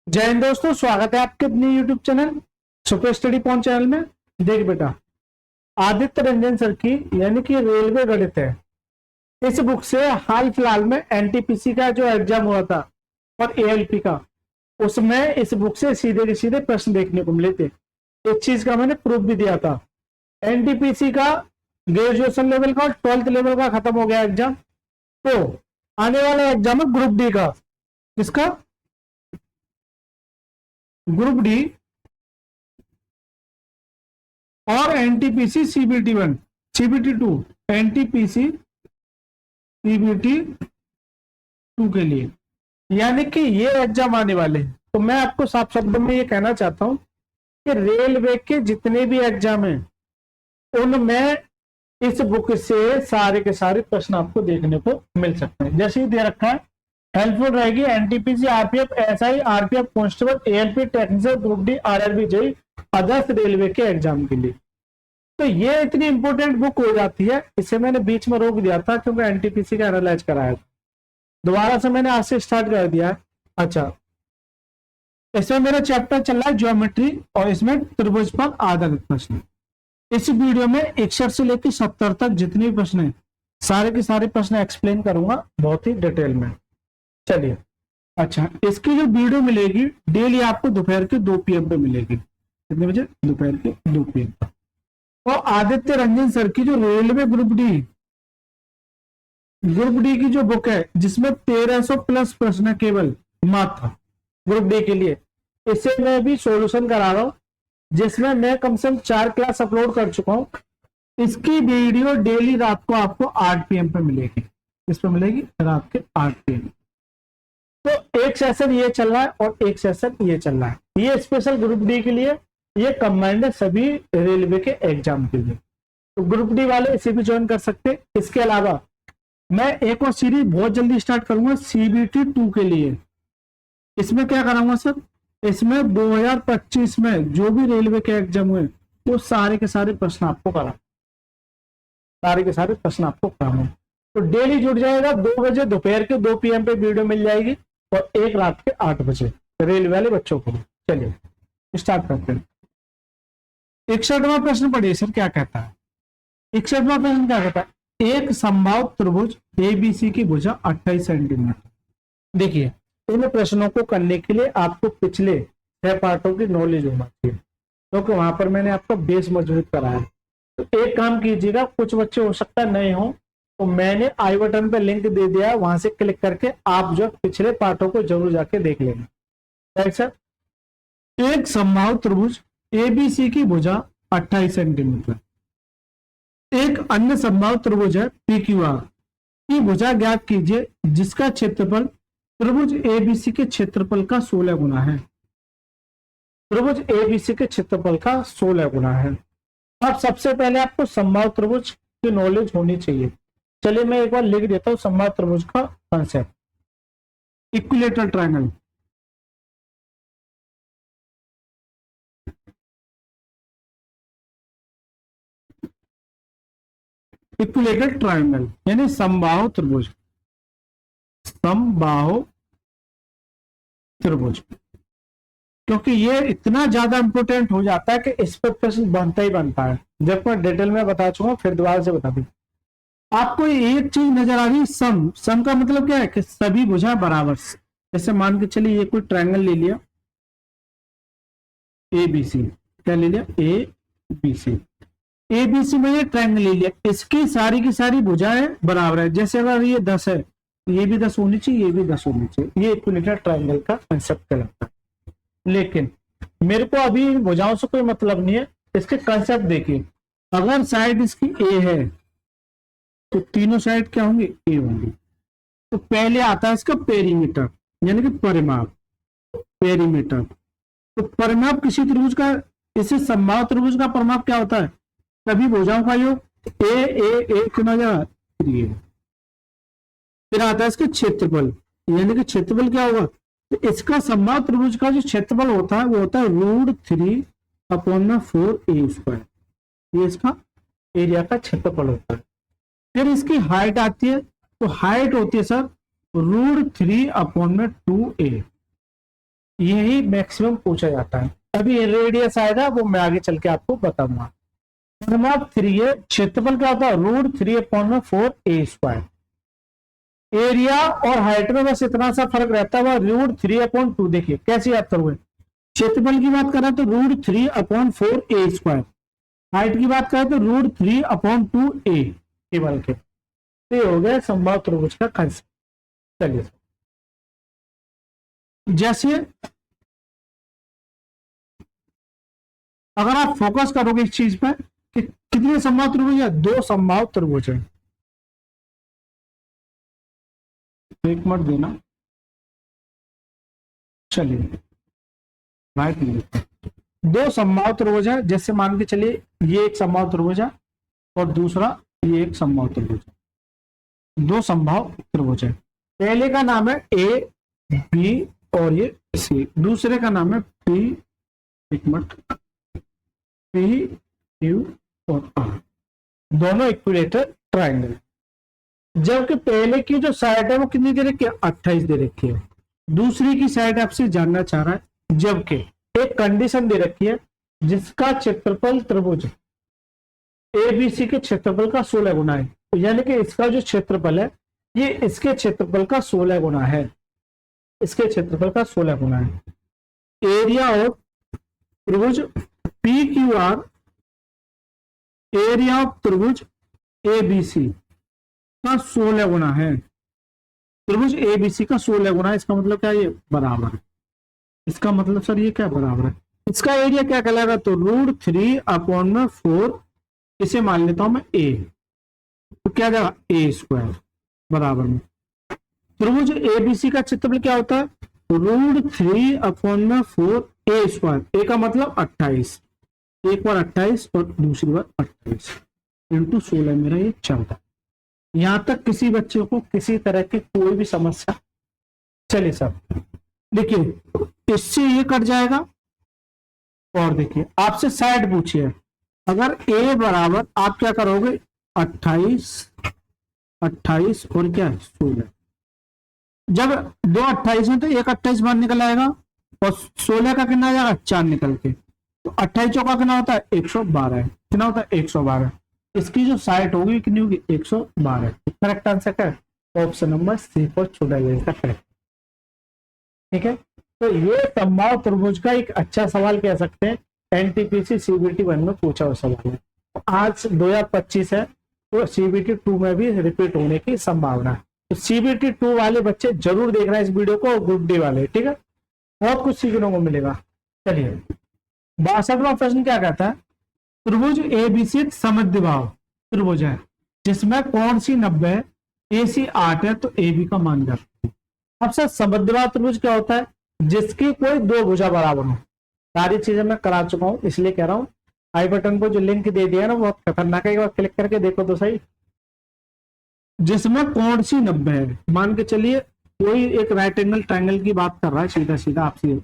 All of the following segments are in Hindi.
जय हिंद दोस्तों, स्वागत है आपके अपने YouTube channel super study point channel में। देख बेटा, आदित्य रंजन सर की यानी कि रेलवे गणित है, इस बुक से हाल फिलहाल में एनटीपीसी का जो एग्जाम हुआ था और एएलपी का, उसमें इस बुक से सीधे के सीधे प्रश्न देखने को मिले थे। इस चीज का मैंने प्रूफ भी दिया था। एनटीपीसी का ग्रेजुएशन लेवल का और 12th लेवल का खत्म हो गया एग्जाम, तो आने वाला एग्जाम है ग्रुप डी का। किसका? ग्रुप डी और NTPC CBT 1, CBT 2, NTPC CBT 2 के लिए, यानी कि ये एग्जाम आने वाले हैं। तो मैं आपको साफ शब्दों में ये कहना चाहता हूं कि रेलवे के जितने भी एग्जाम हैं उनमें इस बुक से सारे के सारे प्रश्न आपको देखने को मिल सकते हैं। जैसे ही दे रखा है, हेल्पफुल रहेगी NTPC, RPF, SI, RPF constable, ALP, technical, group D, RRB, JE, others railway के एग्जाम के लिए। तो ये इतनी इंपॉर्टेंट बुक हो जाती है, इसे मैंने बीच में रोक दिया था क्योंकि एनटीपीसी का एनालाइज कराया था। दोबारा से मैंने आज से स्टार्ट कर दिया है। अच्छा, इसमें मेरा चैप्टर चल रहा है ज्योमेट्री और इसमें त्रिभुज पर आधारित प्रश्न। इस वीडियो में 61 से लेकर 70 तक जितने भी प्रश्न हैं, सारे के सारे प्रश्न एक्सप्लेन करूंगा बहुत ही डिटेल में। चलिए, अच्छा, इसकी जो वीडियो मिलेगी डेली आपको दोपहर के 2 PM पे मिलेगी। कितने बजे? दोपहर के 2 PM पर। और आदित्य रंजन सर की जो रेलवे ग्रुप डी की जो बुक है, जिसमें 1300 प्लस प्रश्न केवल मात्र ग्रुप डी के लिए, इसे मैं भी सॉल्यूशन करा रहा हूं, जिसमें मैं कम से कम 4 क्लास अपलोड कर चुका हूं। इसकी वीडियो डेली रात को आपको 8 PM पे मिलेगी। इस पे मिलेगी रात के 8 PM। तो एक सेशन ये चल रहा है और एक सेशन ये चल रहा है। ये स्पेशल ग्रुप डी के लिए, ये कंबाइंड है सभी रेलवे के एग्जाम के लिए। तो ग्रुप डी वाले इसे भी ज्वाइन कर सकते हैं। इसके अलावा मैं एक और सीरीज बहुत जल्दी स्टार्ट करूंगा सीबीटी 2 के लिए। इसमें क्या कराऊंगा सर? इसमें 2025 में जो भी रेलवे के एग्जाम हुए वो सारे के सारे प्रश्न आपको करा, सारे के सारे प्रश्न आपको कराऊंगा। तो डेली जुड़ जाएगा। 2 बजे दोपहर के 2 PM पे वीडियो मिल जाएगी और एक रात के 8 बजे रेलवे वाले बच्चों को। चलिए स्टार्ट करते हैं। 61वां प्रश्न पढ़िए सर, क्या कहता है? 61वां प्रश्न क्या कहता है? एक संभाव त्रिभुज एबीसी की भुजा 28 सेंटीमीटर। देखिए, इन प्रश्नों को करने के लिए आपको पिछले 6 पार्टों की नॉलेज होना चाहिए, क्योंकि वहां पर मैंने आपका बेस मजबूत कराया। तो एक काम कीजिएगा, कुछ बच्चे हो सकता है नए हो, तो मैंने आई बटन पे लिंक दे दिया, वहां से क्लिक करके आप जो पिछले पार्टों को जरूर जाके देख लेना। Right sir? एक संभाव त्रिभुज एबीसी की भुजा 28 सेंटीमीटर, एक अन्य संभाव त्रिभुज है पीक्यूआर की भुजा ज्ञात कीजिए जिसका क्षेत्रफल त्रिभुज एबीसी के क्षेत्रफल का 16 गुना है। त्रिभुज एबीसी के क्षेत्रफल का 16 गुना है। अब सबसे पहले आपको संभाव त्रिभुज की नॉलेज होनी चाहिए। चलिए मैं एक बार लिख देता हूं संभाव त्रिभुज का concept. Equilateral triangle, equilateral triangle यानी समबाहु त्रिभुज, समबाहु त्रिभुज, क्योंकि ये इतना ज्यादा इंपोर्टेंट हो जाता है कि इस पर प्रश्न बनता ही बनता है। जब मैं डिटेल में बता चुका हूं, फिर दोबारा से बता दूं। आपको एक चीज नजर आ रही है, सम का मतलब क्या है कि सभी भुजा बराबर। जैसे मान के चलिए ये कोई ट्रायंगल ले लिया ए बी सी, क्या ले लिया? A B C. A B C में ये ट्रायंगल ले लिया, इसकी सारी की सारी भुजाएं बराबर है। जैसे अगर ये 10 है, ये भी 10 होनी चाहिए, ये भी 10 होनी चाहिए। ये इक्विलेटरल ट्रायंगल का कंसेप्ट कहलाता है। लेकिन मेरे को अभी भुजाओं से कोई मतलब नहीं है, इसके कंसेप्ट देखिए। अगर साइड इसकी ए है तो तीनों साइड क्या होंगी? ए होंगी। तो पहले आता है इसका पेरीमीटर यानी कि परिमाप, पेरीमीटर। तो परिमाप किसी त्रिभुज का, इसे समबाहु त्रिभुज का परिमाप क्या होता है? सभी भुजाओं का योग ए ए ए गुना जा 3। फिर आता है इसका क्षेत्रफल, यानी कि क्षेत्रफल क्या होगा? तो इसका समबाहु त्रिभुज का जो क्षेत्रफल होता है वो होता है √3/4a²। ये इसका एरिया का क्षेत्रफल होता है। फिर इसकी हाइट आती है, तो हाइट होती है सर √3/2a। यही मैक्सिमम पूछा जाता है। अभी रेडियस आएगा वो मैं आगे चल के आपको बताऊंगा। परिमाप 3 है, क्षेत्रफल क्या होता है √3/4 a²। एरिया और हाइट में बस इतना सा फर्क रहता है, वह √3/2। देखिए कैसे याद करोगे, क्षेत्रफल की बात करें तो √3/4 a², हाइट की बात करें तो √3/2 a केवल के। तो ये हो गया समबाहु त्रिभुज का कंसेप्ट। चलिए, जैसे अगर आप फोकस करोगे इस चीज पर कि कितने समबाहु त्रिभुज है, 2 समबाहु त्रिभुज है। एक मिनट देना, चलिए राइट में 2 समबाहु त्रिभुज है। जैसे मान के चलिए ये एक समबाहु त्रिभुज है और दूसरा ये एक समबाहु त्रिभुज है। 2 समबाहु त्रिभुज है। पहले का नाम है ए बी और ये सी, दूसरे का नाम है पी, एक मिनट, पी क्यू और आर, दोनों इक्विलेटरल ट्रायंगल। जबकि पहले की जो साइड है वो कितनी दे रखी है, 28 दे रखी है। दूसरी की साइड आपसे जानना चाह रहा है, जबकि एक कंडीशन दे रखी है जिसका क्षेत्रफल त्रिभुज एबीसी के क्षेत्रफल का 16 गुना है। यानी कि इसका जो क्षेत्रफल है ये इसके क्षेत्रफल का 16 गुना है, इसके क्षेत्रफल का 16 गुना है। एरिया ऑफ त्रिभुज P Q R, area of त्रिभुज एबीसी का 16 गुना है। त्रिभुज एबीसी का 16 गुना है, इसका मतलब क्या, ये बराबर है। इसका मतलब सर ये क्या बराबर है, इसका एरिया क्या कहलाएगा, तो √3/4, इसे मान लेता हूं मैं ए, तो क्या जाएगा a² बराबर में। त्रिभुज एबीसी का क्षेत्रफल क्या होता है, √3/4 a²। ए का मतलब 28, एक बार 28 और दूसरी बार 28 इंटू 16, मेरा ये 14। यहां तक किसी बच्चे को किसी तरह की कोई भी समस्या, चलिए सर देखिए इससे ये कट जाएगा। और देखिए आपसे साइड पूछिए, अगर ए बराबर आप क्या करोगे 28 और क्या 16, जब 2 28 है तो एक 28 बाहर निकल आएगा और 16 का कितना आ जाएगा 4 निकल के, तो 28 चौका कितना होता है 112 है, कितना होता है 112। इसकी जो साइड होगी कितनी होगी 112। करेक्ट आंसर क्या है, ऑप्शन नंबर सी को चुना जाएगा करेक्ट। ठीक है, तो ये समबाहु त्रिभुज का एक अच्छा सवाल कह सकते हैं, एनटीपीसी सीबीटी 1 में पूछा हुआ सवाल है। आज 2025 है तो सीबीटी 2 में भी रिपीट होने की संभावना है। तो सीबीटी 2 वाले बच्चे जरूर देख रहे हैं इस वीडियो को, ग्रुप डी वाले, ठीक है, बहुत कुछ सीखने को मिलेगा। चलिए 62वां प्रश्न क्या कहता है, त्रिभुज एबीसी समद्विबाहु त्रिभुज है जिसमें कौन सी 90 है, एसी 8 है, तो ए बी का मान जाता है। अब सर समद्विबाहु त्रिभुज क्या होता है, जिसकी कोई 2 भुजा बराबर हो। सारी चीजें मैं करा चुका हूं इसलिए कह रहा हूं, आई बटन को जो लिंक दे दिया ना बहुत खतरनाक है, एक बार क्लिक करके देखो तो सही। जिसमें कौन सी 90 है, मान के चलिए कोई एक राइट एंगल ट्रायंगल की बात कर रहा है, सीधा सीधा आपसे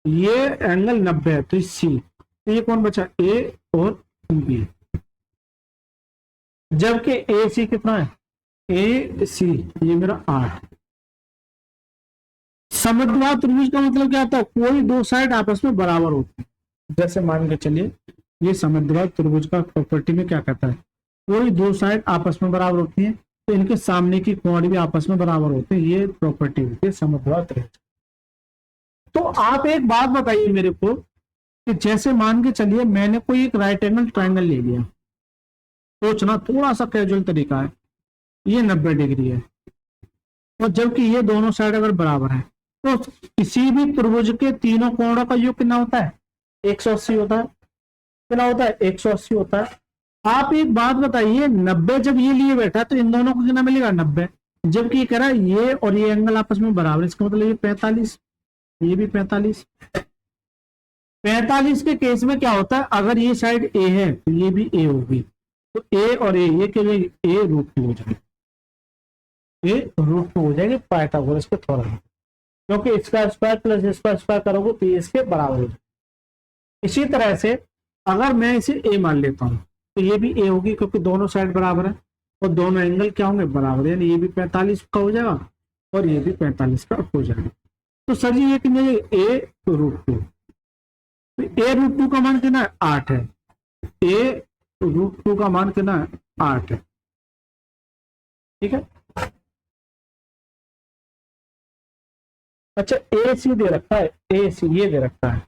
ये एंगल 90 है, तो सी, तो ये कौन बचा ए और बी, जबकि ए सी कितना है, ए सी ये मेरा 8। समद्विबाहु त्रिभुज का मतलब क्या होता है, कोई 2 साइड आपस में बराबर होती है। जैसे मान के चलिए ये समद्विबाहु त्रिभुज का प्रॉपर्टी में क्या कहता है, कोई 2 साइड आपस में बराबर होती है तो इनके सामने की कोण भी आपस में बराबर होते हैं, ये प्रॉपर्टी होती है समद्विबाहु त्रिभुज। तो आप एक बात बताइए मेरे को कि जैसे मान के चलिए मैंने कोई एक राइट एंगल ट्रायंगल ले लिया, सोचना थोड़ा सा कैजुअल तरीका है, ये 90 डिग्री है और जबकि ये दोनों साइड अगर बराबर है तो किसी भी त्रिभुज के तीनों कोणों का योग कितना होता है 180 होता है, कितना होता है 180 होता है। आप एक बात बताइए 90 जब ये लिए बैठा तो इन दोनों को कितना मिलेगा 90, जबकि ये कह रहा है ये और ये एंगल आपस में बराबर, इसका मतलब ये 45, ये भी 45। 45 के केस में क्या होता है, अगर ये साइड ए है तो ये भी ए होगी, तो ए और ए ये क्या ए √2 हो जाएगी, ए √2 हो जाएगी पाइथागोरस के थ्योरम, क्योंकि इसका स्क्वायर प्लस इसका स्क्वायर करोगे तो ये इसके बराबर हो जाएगा। इसी तरह से अगर मैं इसे ए मान लेता हूं तो ये भी ए होगी, क्योंकि दोनों साइड बराबर है और दोनों एंगल क्या होंगे बराबर, यानी ये भी 45 का हो जाएगा और ये भी 45 का हो जाएगा। तो सर जी ये कितने a√2, a√2 का मान कितना है 8 है, a√2 का मान कितना है 8 है, ठीक है। अच्छा ए सी दे रखा है, ए सी ये दे रखा है,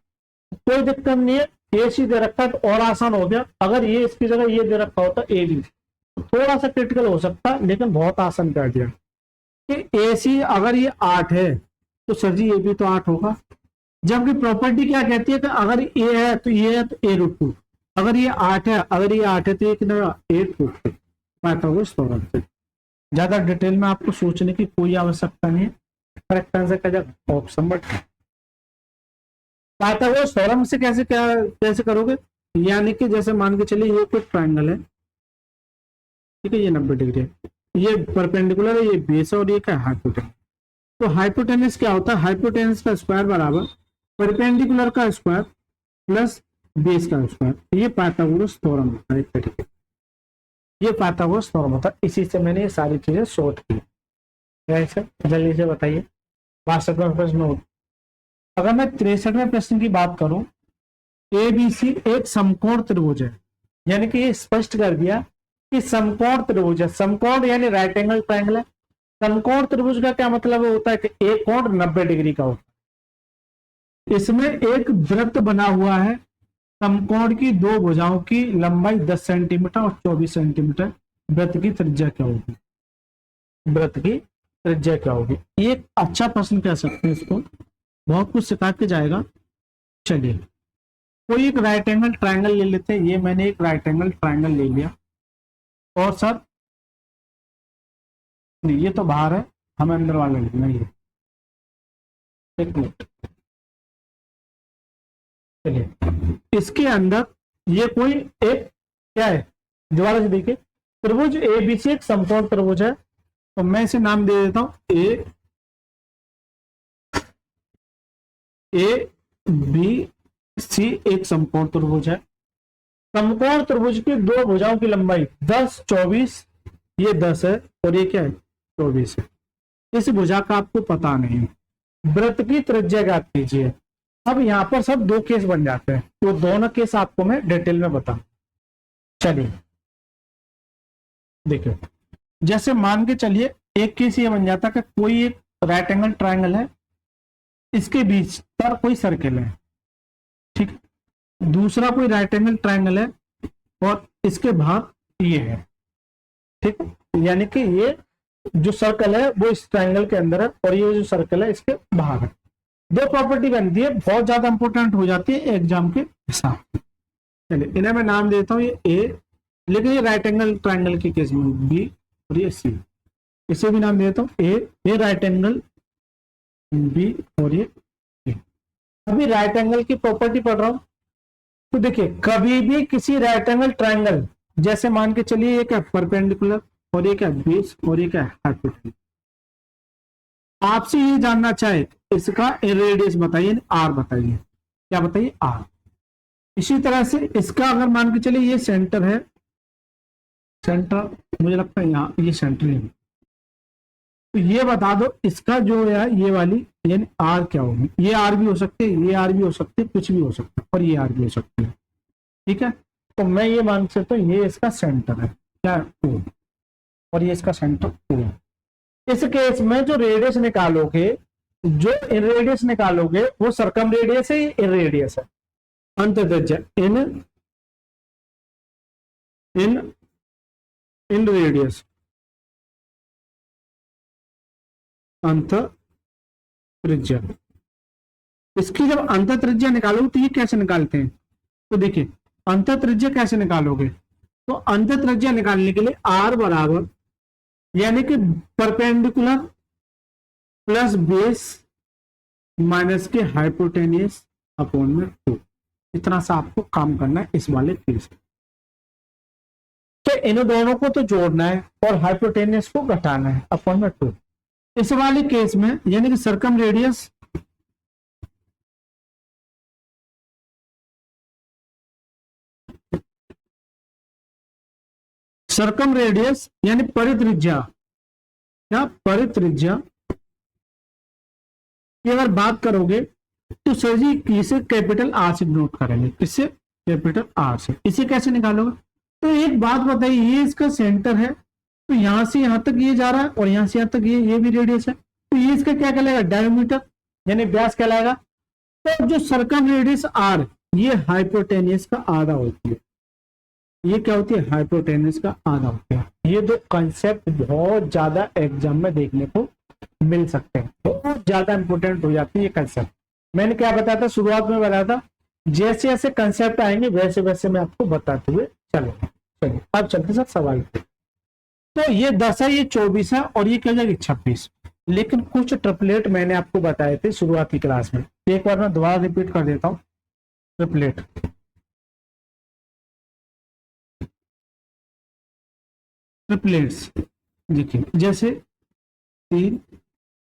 कोई दिक्कत नहीं है, ए सी दे रखा है तो और आसान हो गया। अगर ये इसकी जगह ये दे रखा होता ए बी, थोड़ा सा क्रिटिकल हो सकता है, लेकिन बहुत आसान कर दिया कि ए सी अगर ये 8 है तो सर जी ये भी तो 8 होगा। जबकि प्रॉपर्टी क्या कहती है कि अगर ए है तो ये है तो a√2, अगर ये 8 है, अगर ये 8 है तो ये कितना 8√2। पाइथागोरस थ्योरम से ज्यादा डिटेल में आपको सोचने की कोई आवश्यकता नहीं है, करेक्ट आंसर का जब ऑप्शन बट पाइथागोरस थ्योरम से कैसे करोगे, यानी कि जैसे मान के चलिए ये कोई ट्राइंगल है, ठीक है, ये 90 डिग्री है, ये परपेंडिकुलर है, ये बेस है और ये क्या हाइपोटेनस। तो हाइपोटेनस क्या होता है, हाइपोटेनस का स्क्वायर बराबर परपेंडिकुलर का स्क्वायर प्लस बेस का स्क्वायर। ये पाइथागोरस थ्योरम होता है एक तरीके, ये पाइथागोरस थ्योरम होता है। इसी से मैंने ये सारी चीजें शॉर्ट की। जल्दी से बताइए 62वें प्रश्न हो। अगर मैं 63वें प्रश्न की बात करूं, ए बी सी एक समकोण त्रिभुज है, यानी कि ये स्पष्ट कर दिया कि समकोण त्रिभुज है। समकोण यानी राइट एंगल ट्रायंगल है। समकोण त्रिभुज का क्या मतलब होता है कि एक कोण 90 डिग्री का होता है। इसमें एक वृत्त बना हुआ है, समकोण की दो भुजाओं की लंबाई 10 सेंटीमीटर और 24 सेंटीमीटर। वृत्त की त्रिज्या क्या होगी, वृत्त की त्रिज्या क्या होगी। एक अच्छा प्रश्न कह सकते हैं इसको, बहुत कुछ सिखा के जाएगा। चलिए कोई एक राइट एंगल ट्रायंगल ले लेते हैं। ये मैंने एक राइट एंगल ट्रायंगल ले लिया, और सर नहीं ये तो बाहर है, हमें अंदर वाला लिखना है। एक मिनट, चलिए इसके अंदर ये कोई एक क्या है, दोबारा से देखिए, त्रिभुज ए बी सी एक समकोण त्रिभुज है। तो मैं इसे नाम दे देता हूं ए बी सी एक समकोण त्रिभुज है। समकोण त्रिभुज की दो भुजाओं की लंबाई 10 24, ये 10 है और ये क्या है 24 है। इस भुजा का आपको पता नहीं है, वृत्त की त्रिज्या ज्ञात कीजिए। अब यहां पर सब दो केस बन जाते हैं, तो दोनों केस आपको मैं डिटेल में बताऊं। चलिए देखिए, जैसे मान के चलिए एक केस ये बन जाता कि कोई एक राइट एंगल ट्रायंगल है, इसके बीच पर कोई सर्किल है, ठीक। दूसरा कोई राइट एंगल ट्रायंगल है और इसके बाहर ये है, ठीक। यानी कि ये जो सर्कल है वो इस ट्रायंगल के अंदर है और ये जो सर्कल है इसके बाहर है। दो प्रॉपर्टी बनती है, बहुत ज्यादा इंपॉर्टेंट हो जाती है एग्जाम के हिसाब। चलिए इन्हें मैं नाम देता हूँ ये ए, लेकिन ये राइट एंगल ट्रायंगल के केस में बी और ये सी, इसे भी नाम देता हूँ ए, ये राइट एंगल बी और ये ए। अभी राइट एंगल की प्रॉपर्टी पढ़ रहा हूं, तो देखिए कभी भी किसी राइट एंगल ट्रायंगल, जैसे मान के चलिए ये क्या परपेंडिकुलर और ये क्या बेस और ये क्या हाइपोटेनस, आपसे ये जानना चाहे इसका रेडियस बताइए, आर बताइए, क्या बताइए आर। इसी तरह से इसका अगर मान के चलिए ये सेंटर है, सेंटर मुझे लगता है यहाँ ये सेंटर है, तो ये बता दो इसका जो है ये वाली यानी आर क्या होगी। ये आर भी हो सकते हैं, ये आर भी हो सकते हैं, कुछ भी हो सकता है, और ये आर भी हो सकते हैं, ठीक है। तो मैं ये मान सकता हूँ ये इसका सेंटर है क्या ओ, और ये इसका सेंटर ओ। इस केस में जो रेडियस निकालोगे, जो रेडियस निकालोगे वो सरकम रेडियस है, इन रेडियस है, अंत त्रिज्या इन इन इन रेडियस अंत त्रिज्या। इसकी जब अंत त्रिज्या निकालोगे तो ये कैसे निकालते हैं, तो देखिए अंत त्रिज्या कैसे निकालोगे, तो अंत त्रिज्या निकालने के लिए आर बराबर यानी कि परपेंडिकुलर प्लस बेस माइनस के हाइपोटेनियस अपॉन में 2, इतना सा आपको काम करना है इस वाले केस में। तो इन दोनों को तो जोड़ना है और हाइपोटेनियस को घटाना है अपॉन में 2। इस वाले केस में यानी कि सरकम रेडियस यानी परित्रिज्या, क्या परित्रिज्या ये अगर बात करोगे तो सर जी इसे कैपिटल आर से नोट करेंगे, किससे? कैपिटल आर से। इसे कैसे निकालोगे? तो एक बात बताइए, ये इसका सेंटर है, तो यहां से यहां तक ये जा रहा है और यहां से यहां तक ये भी रेडियस है, तो ये इसका क्या कहलाएगा? डायमीटर यानी व्यास कहलाएगा। तो जो सर्कम रेडियस आर, ये हाइपोटेनियस का आधा होती है। ये क्या होती है? हाइपोटेनियस का आधा होती है। ये दो कंसेप्ट बहुत ज्यादा एग्जाम में देखने को मिल सकते हैं, बहुत ज्यादा इंपॉर्टेंट हो जाती है ये कंसेप्ट। मैंने क्या बताया था? शुरुआत में बताया था जैसे जैसे कंसेप्ट आएंगे वैसे वैसे मैं आपको बताते हुए चलूंगा। चलिए अब चलते सर सवाल पे। तो ये 10 है, ये 24 है और ये क्या हो जाएगी? 26। लेकिन कुछ ट्रिपलेट मैंने आपको बताए थे शुरुआती क्लास में, एक बार मैं दोबारा रिपीट कर देता हूँ। ट्रिपलेट, ट्रिपलेट्स देखिए, जैसे 3,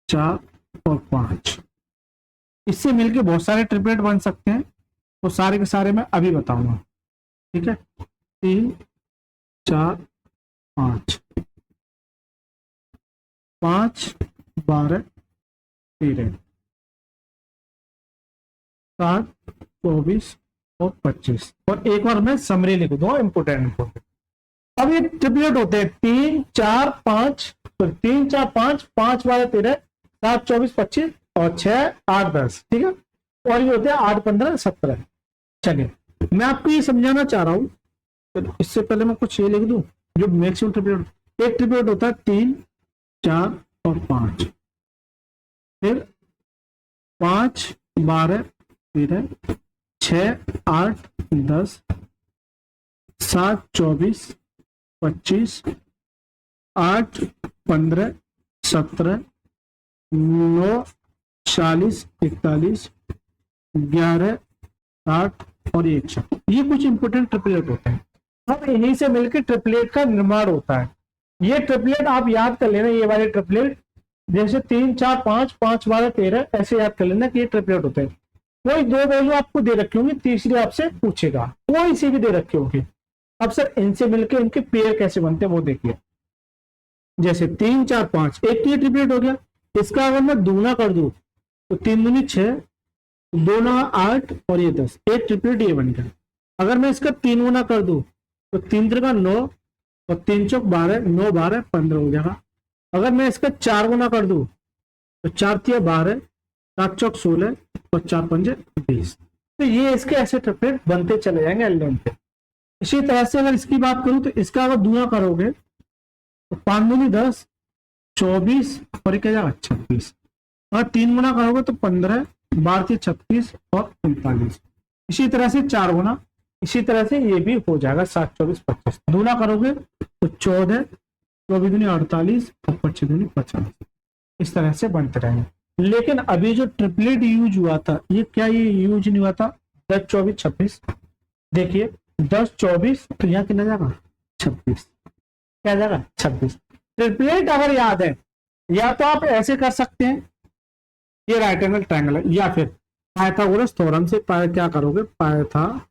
4 और 5, इससे मिलके बहुत सारे ट्रिपलेट बन सकते हैं, तो सारे के सारे मैं अभी बताऊंगा। ठीक है, 3, 4, 5, 5, 12, 13, 7, 24 और 25। और एक बार मैं समरी लिख दूंगा, इंपोर्टेंट। अब ये ट्रिपलेट होते हैं 3, 4, 5, 3, 4, 5, 5, 12, 13, 7, 24, 25 और 6, 8, 10। ठीक है, और ये होते हैं 8, 15, 17। चलिए मैं आपको ये समझाना चाह रहा हूं, तो इससे पहले मैं कुछ ये लिख दूं जो मैक्सिमम ट्रिपलेट। एक ट्रिपलेट होता है 3, 4 और 5, फिर 5, 12, 13, 6, 8, 10, 7, 24, 25, 8, 15, 17, 9, 40, 41, 11, 60 और 100। ये कुछ इंपोर्टेंट ट्रिपलेट होते हैं। अब इन्हीं से मिलकर ट्रिपलेट का निर्माण होता है। ये ट्रिपलेट आप याद कर लेना, ये वाले ट्रिपलेट जैसे 3, 4, 5, 5, 12, 13 ऐसे याद कर लेना कि ये ट्रिपलेट होते हैं। कोई दो वैल्यू आपको दे रखी होंगी, तीसरी आपसे पूछेगा, कोई सी भी दे रखी होगी। अब सर इनसे मिलकर इनके पेयर कैसे बनते हैं वो देखिए। जैसे 3, 4, 5 एक ये ट्रिपलेट हो गया, इसका अगर मैं दूना कर दूं तो 3 दूनी 6, 2 9 8 और ये 10, एक ट्रिपलेट ये बन गया। अगर मैं इसका 3 गुना कर दूं तो 3 3 9 और 3 चौक 12, 9 12 15 हो जाएगा। अगर मैं इसका 4 गुना कर दूं तो 4 3 12, 7 चौक 16 और 4 5 20। तो ये इसके ऐसे ट्रिपलेट बनते चले जाएंगे एल्डेन पे। इसी तरह से अगर इसकी बात करूं तो इसका अगर दूना करोगे तो 5 दूनी 10, 24 और क्या जाएगा 26। अगर 3 गुना करोगे तो 15, 12 36 और 39। इसी तरह से 4 गुना, इसी तरह से ये भी हो जाएगा 7 24 25। दूना करोगे तो 14, 24 दूनी 48 और 25 दूनी 50। इस तरह से बनते रहेंगे। लेकिन अभी जो ट्रिपलेट यूज हुआ था, ये क्या ये यूज नहीं हुआ था? 10 24 26। देखिए 10 24 तो यहाँ कितना जाएगा? 26। क्या जाएगा? 26। ट्रिपलेट अगर याद है, या तो आप ऐसे कर सकते हैं, ये राइट एंगल ट्रायंगल है, या फिर पाइथागोरस थ्योरम से क्या करोगे? पाइथागोरस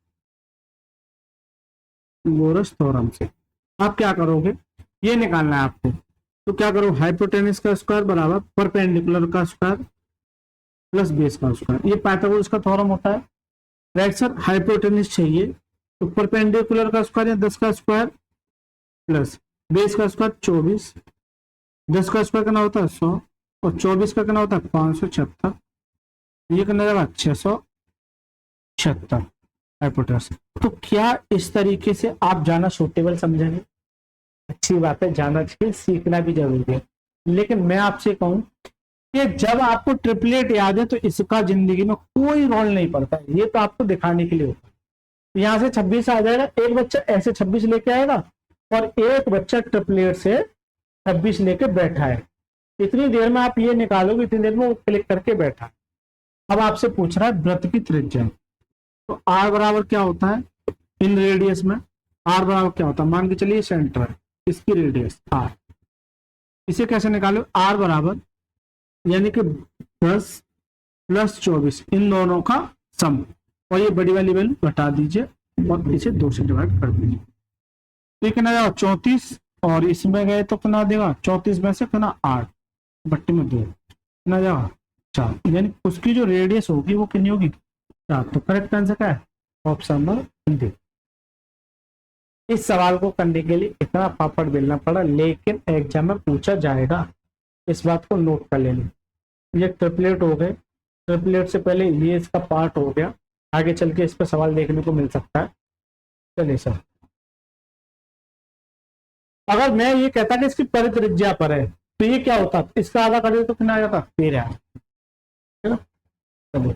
थ्योरम से आप क्या करोगे? ये निकालना है आपको। तो क्या करो? हाइपोटेनस का स्क्वायर बराबर परपेंडिकुलर का स्क्वायर प्लस बेस का स्क्वायर। ये पाइथागोरस का थ्योरम होता है। राइट सर, हाइपोटेनस चाहिए तो परपेंडिकुलर का स्क्वायर या 10 का स्क्वायर प्लस बेस का स्क्वायर 24। 10 का स्क्वायर करना होता है 100 और 24 का करना होता है 576। ये करना जाएगा 676 हाइपोटेनस। तो क्या इस तरीके से आप जाना सूटेबल समझेंगे? अच्छी बात है, जाना चाहिए, सीखना भी जरूरी है। लेकिन मैं आपसे कहूं कि जब आपको ट्रिपलेट याद है तो इसका जिंदगी में कोई रोल नहीं पड़ता है। ये तो आपको दिखाने के लिए होता है। यहां से 26 आ जाएगा, एक बच्चा ऐसे 26 लेके आएगा और एक बच्चा ट्रिपलेट से 26 लेके बैठा है। इतनी देर में आप ये निकालोगे, इतनी देर में वो क्लिक करके बैठा। अब आपसे पूछ रहा है वृत्त की त्रिज्या, तो आर बराबर क्या होता है इन रेडियस में? आर बराबर क्या होता है? मान के चलिए सेंटर है, इसकी रेडियस आर। इसे कैसे निकालो? आर बराबर यानी कि 10 प्लस 24 इन दोनों का सम, और ये बड़ी वाली वैल्यू घटा दीजिए और इसे 2 से डिवाइड कर दीजिए। तो ये कितना जाएगा? 34 और इसमें गए तो कितना देगा? 34 में से कितना 8 बट्टे में 2 कितना जाएगा? 4, यानी उसकी जो रेडियस होगी वो कितनी होगी 4। तो करेक्ट आंसर क्या है ऑप्शन नंबर डी। इस सवाल को करने के लिए इतना पापड़ बेलना पड़ा, लेकिन एग्जाम में पूछा जाएगा, इस बात को नोट कर लेना। ये ट्रिपलेट हो गए, ट्रिपलेट से पहले ये इसका पार्ट हो गया, आगे चल के इस पर सवाल देखने को मिल सकता है। चलिए सर, अगर मैं ये कहता कि इसकी परित्रिज्या पर है तो ये क्या होता, इसका आधा कर दे तो कितना आ जाता 13। चलिए,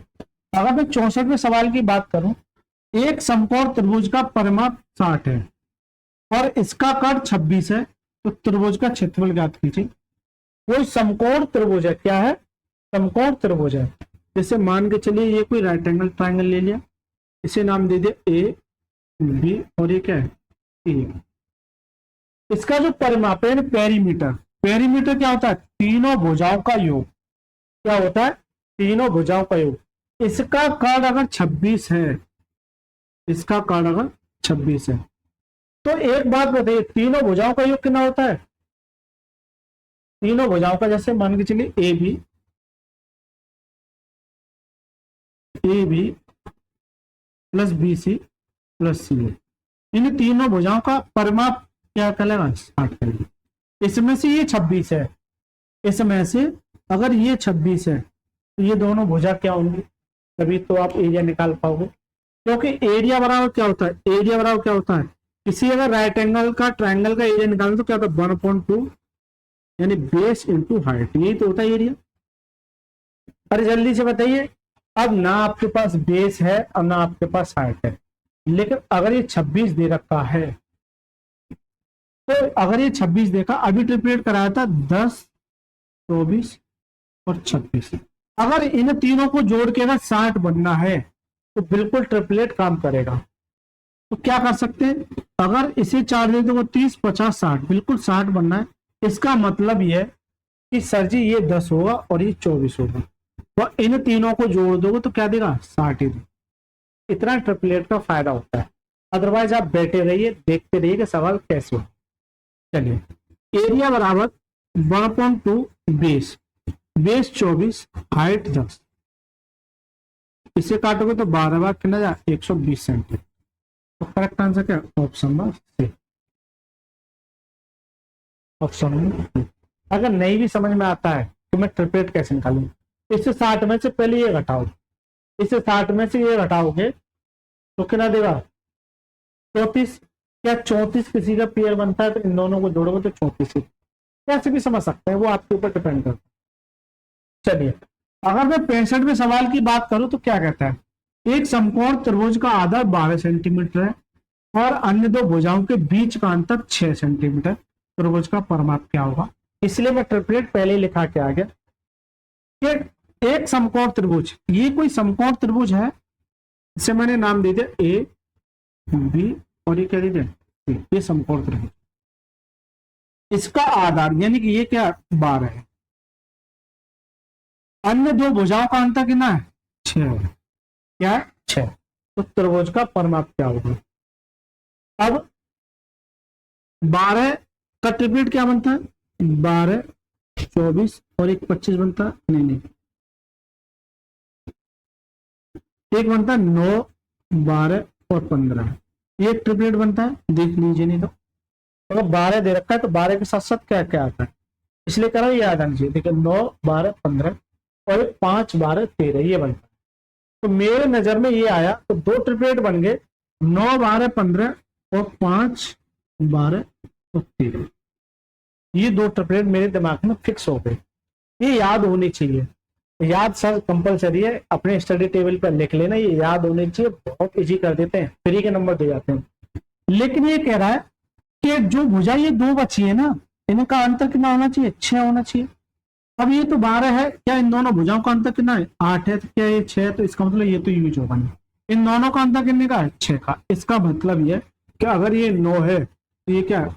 अगर मैं 64वें सवाल की बात करूं, एक समकोण त्रिभुज का परिमाप 60 है और इसका कद 26 है, तो त्रिभुज का क्षेत्रफल ज्ञात कीजिए। कोई समकोण त्रिभुज है, क्या है समकोण त्रिभुज है। जैसे मान के चलिए ये कोई राइट एंगल ट्राइंगल ले लिया, इसे नाम दे दिया ए बी और ये क्या है ए। इसका जो परिमाप है पेरीमीटर, पेरीमीटर क्या होता है तीनों भुजाओं का योग, क्या होता है तीनों भुजाओं का योग। इसका कद अगर 26 है, इसका कद अगर 26 है, तो एक बात बताइए तीनों भुजाओं का योग कितना होता है। तीनों भुजाओं का, जैसे मान के चलिए A B plus B C plus C A, इन तीनों भुजाओं का परिमाप क्या कहलाएगा 60 करेंगे। इसमें से ये 26 है, इसमें से अगर ये 26 है तो ये दोनों भुजा क्या होंगी, तभी तो आप एरिया निकाल पाओगे। क्योंकि एरिया बराबर क्या होता है, एरिया बराबर क्या होता है, किसी अगर राइट एंगल का ट्राइंगल का एरिया निकालना तो क्या होता है 1/2 यानी बेस इंटू हाइट, यही तो होता है एरिया। अरे जल्दी से बताइए, अब ना आपके पास बेस है और ना आपके पास हाइट है, लेकिन अगर ये 26 दे रखा है, तो अगर ये 26 देखा, अभी ट्रिपलेट कराया था 10 24 और 26, अगर इन तीनों को जोड़ के अगर 60 बनना है तो बिल्कुल ट्रिपलेट काम करेगा। तो क्या कर सकते हैं, अगर इसे 4 दे दो 30 50 60, बिल्कुल 60 बनना है। इसका मतलब ये है कि सर जी ये 10 होगा और ये 24 होगा, तो इन तीनों को जोड़ दोगे तो क्या देगा 60 ही देगा। इतना ट्रिपलेट का फायदा होता है, अदरवाइज आप बैठे रहिए देखते रहिए कि सवाल कैसे हो। चलिए, एरिया बराबर 1/2 बेस, बेस 24 हाइट 10, इसे काटोगे तो 12 बार कितना जा 120 सेंटीमीटर। तो करेक्ट आंसर क्या option number C, option number C. अगर नहीं भी समझ में आता है तो मैं ट्रिपलेट कैसे निकालूं, इससे 60 में से पहले ये घटाओ, इससे 60 में से ये घटाओगे तो कितना देगा 34। क्या 34 किसी का पेयर बनता है, तो इन दोनों को जोड़ोगे तो 34, कैसे भी समझ सकते हैं, वो आपके ऊपर डिपेंड करता है। चलिए, अगर मैं 65वें सवाल की बात करूं तो क्या कहता है, एक समकोण त्रिभुज का आधा 12 सेंटीमीटर है और अन्य दो भुजाओं के बीच का अंतर 6 सेंटीमीटर, त्रिभुज का परिमाप क्या होगा। इसलिए मैं ट्रिपलेट पहले ही लिखा के आ गया कि एक समकोण त्रिभुज, ये कोई समकोण त्रिभुज है, इसे मैंने नाम दे दिया ए बी और ये क्या दे दिया, ये समकोण त्रिभुज, इसका आधार यानी कि ये क्या 12 है, अन्य दो भुजाओं का अंतर कितना है 6 है, क्या है 6, तो त्रिभुज का परिमाप क्या होगा। अब 12 का ट्रिपलेट क्या बनता है, 12 24 और एक 25 बनता है, नहीं एक बनता है 9 12 और 15, ये ट्रिपलेट बनता है, देख लीजिए। नहीं तो अगर 12 दे रखा है तो 12 के साथ साथ क्या क्या आता है, इसलिए करो ये याद आना चाहिए। देखिए 9 12 15 और 5 12 13 ये बनता है, तो मेरे नजर में ये आया तो दो ट्रिपलेट बन गए 9 12 15 और 5 12 और 13, ये दो ट्रिपलेट मेरे दिमाग में फिक्स हो गए, ये याद होनी चाहिए। याद सर कंपलसरी है, अपने स्टडी टेबल पर लिख लेना, ये याद होने चाहिए, बहुत इजी कर देते हैं, फ्री के नंबर दे जाते हैं। लेकिन ये कह रहा है कि जो भुजा ये दो बची है ना, इनका अंतर कितना होना चाहिए 6 होना चाहिए। अब ये तो 12 है, क्या इन दोनों भुजाओं का अंतर कितना है 8 है, तो क्या ये 6 है, तो इसका मतलब ये तो यूज होगा नहीं, इन दोनों का अंतर कितने का है 6 का। इसका मतलब ये कि अगर ये 9 है तो ये क्या है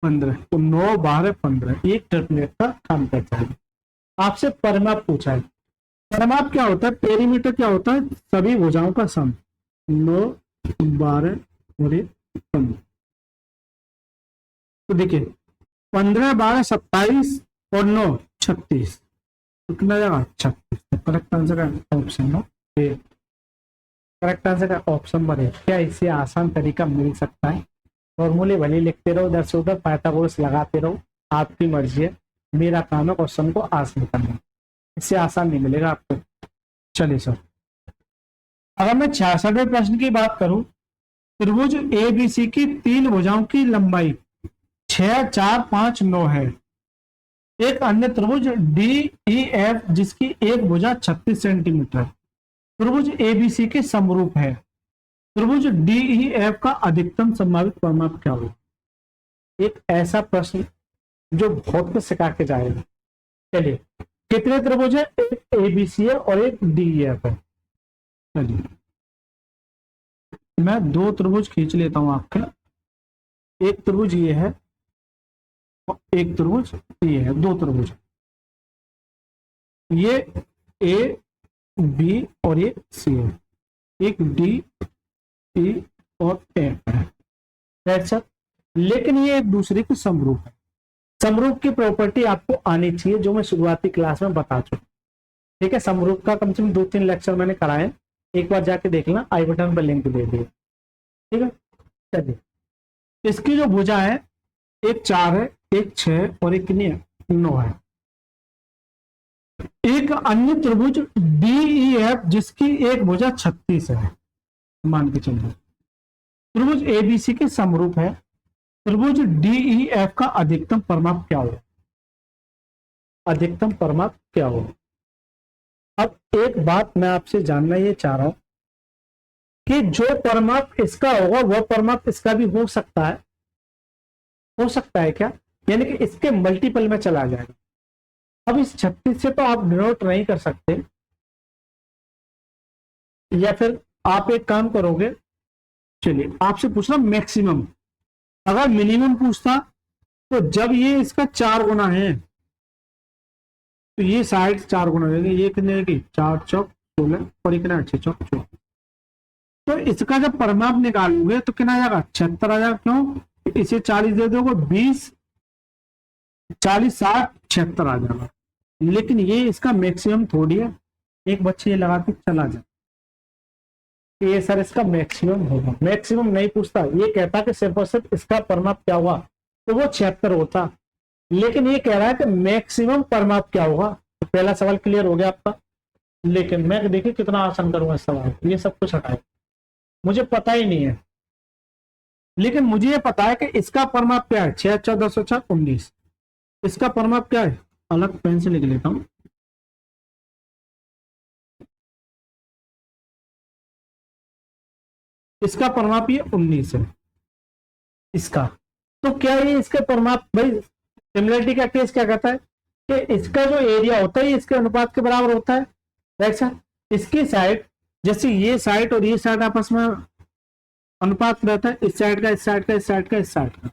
15, तो 9 12 15 एक ट्रिपलेट का काम करता है। आपसे परिमाप पूछा है, परिमाप क्या होता है, पेरीमीटर क्या होता है सभी भुजाओं का सम, 9 12 और 15। तो देखिए 15 12 27 और 9 36, तो कितना जाएगा 36, करेक्ट आंसर का ऑप्शन नो ए। करेक्ट आंसर का ऑप्शन नंबर ए। क्या इससे आसान तरीका मिल सकता है? फॉर्मूले भले लिखते रहो इधर से उधर, पाइथागोरस लगाते रहो, आपकी मर्जी है। मेरा काम है क्वेश्चन को आसान करना, इससे आसान नहीं मिलेगा आपको। चलिए सर, अगर मैं 66वें प्रश्न की बात करूं, त्रिभुज ए बी सी की तीन भुजाओं की लंबाई 6, 4, 5, 9 है। एक अन्य त्रिभुज डी ई एफ जिसकी एक भुजा 36 सेंटीमीटर त्रिभुज एबीसी के समरूप है। त्रिभुज डी ई एफ का अधिकतम संभावित परिमाप क्या होगा? एक ऐसा प्रश्न जो बहुत कुछ सिखा के जाएगा। चलिए, कितने त्रिभुज है? एक एबीसी है और एक डी ई एफ है। चलिए, मैं दो त्रिभुज खींच लेता हूं आपके। एक त्रिभुज ये है और एक त्रिभुज ये है, दो त्रिभुज। ये ए बी और ये सी है, एक डी ई और एफ है। लेकिन ये एक दूसरे के समरूप है। समरूप की प्रॉपर्टी आपको आनी चाहिए, जो मैं शुरुआती क्लास में बता चुका। ठीक है, समरूप का कम से कम 2-3 लेक्चर मैंने कराए, एक बार जाके देख लेना, आई बटन पर लिंक दे दिए। ठीक है, चलिए, इसकी जो भुजा है एक 4 है, एक 6 और एक 9 है। एक अन्य त्रिभुज डी ई एफ जिसकी एक भुजा 36 है, मान के चलिए। त्रिभुज एबीसी के समरूप है। त्रिभुज डी ई एफ का अधिकतम परिमाप क्या होगा? अधिकतम परिमाप क्या होगा? अब एक बात मैं आपसे जानना ये चाह रहा हूं कि जो परिमाप इसका होगा वह परिमाप इसका भी हो सकता है। हो सकता है क्या? यानी कि इसके मल्टीपल में चला जाएगा। अब इस 36 से तो आप डिनोट नहीं कर सकते, या फिर आप एक काम करोगे। चलिए, आपसे पूछना मैक्सिमम। अगर मिनिमम पूछता तो जब ये इसका 4 गुना है तो ये साइड 4 गुना देंगे। ये कितने की? 4 चौक 16 और ये कितना? 6 चौक 14। तो इसका जब परिमाप निकालोगे तो कितना आ जाएगा? 76 आ जाएगा। क्यों? इसे 40 दे दोगे, 20 40 60 76 आ जाएगा। लेकिन ये इसका मैक्सिमम थोड़ी है। एक बच्चे ये लगा के चला जाए, ये सर इसका मैक्सिमम होगा। मैक्सिमम नहीं पूछता, ये कहता कि सिर्फ और सिर्फ इसका परिमाप क्या हुआ, तो वो 76 होता। लेकिन ये कह रहा है कि मैक्सिमम परिमाप क्या होगा। तो पहला सवाल क्लियर हो गया आपका। लेकिन मैं देखिए कितना आसान करूंगा इस सवाल, ये सब कुछ हटाए, मुझे पता ही नहीं है। लेकिन मुझे ये पता है कि इसका परिमाप क्या है। 6 14 10 19। इसका परिमाप क्या है? अलग पेन से लिख लेता हूं। इसका परिमाप ये 19 है इसका। तो क्या ये इसके परिमाप, भाई सिमिलरिटी का केस क्या कहता है कि इसका जो एरिया होता है इसके अनुपात के बराबर होता है। राइट सर, इसकी साइड, जैसे ये साइड और ये साइड आपस में अनुपात रहता है, इस साइड का इस साइड का इस साइड का इस साइड का,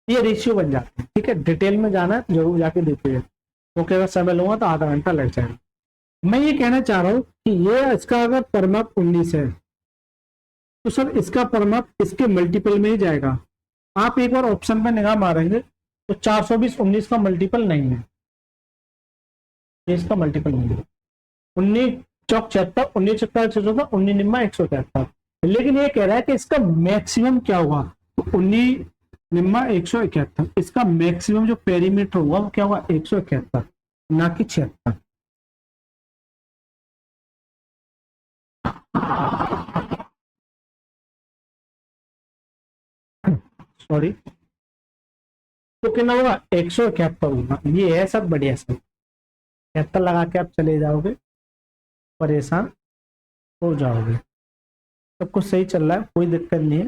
ये रेशियो बन जाते हैं। ठीक है, डिटेल में जाना है जरूर जाके देखिए, ओके। अगर समय लूंगा तो आधा घंटा लग जाएगा। मैं ये कहना चाह रहा हूं कि ये इसका अगर परिमाप 19 है तो सर इसका परिमाप इसके मल्टीपल में ही जाएगा। आप एक बार ऑप्शन पर निगाह मारेंगे तो 420 19 का मल्टीपल नहीं है, इसका मल्टीपल नहीं है। 19 चौक 76, 19 चौक 14, 19 निम्मा 173। लेकिन ये कह रहा है कि इसका मैक्सिमम क्या होगा। तो 19 निम्मा 171, इसका मैक्सिमम जो पेरीमीटर होगा वो क्या होगा? 171, ना कि 76। सॉरी, तो कितना होगा? 171 होगा। ये है सब बढ़िया सब। 76 लगा के आप चले जाओगे, परेशान हो जाओगे। सब कुछ सही चल रहा है, कोई दिक्कत नहीं है।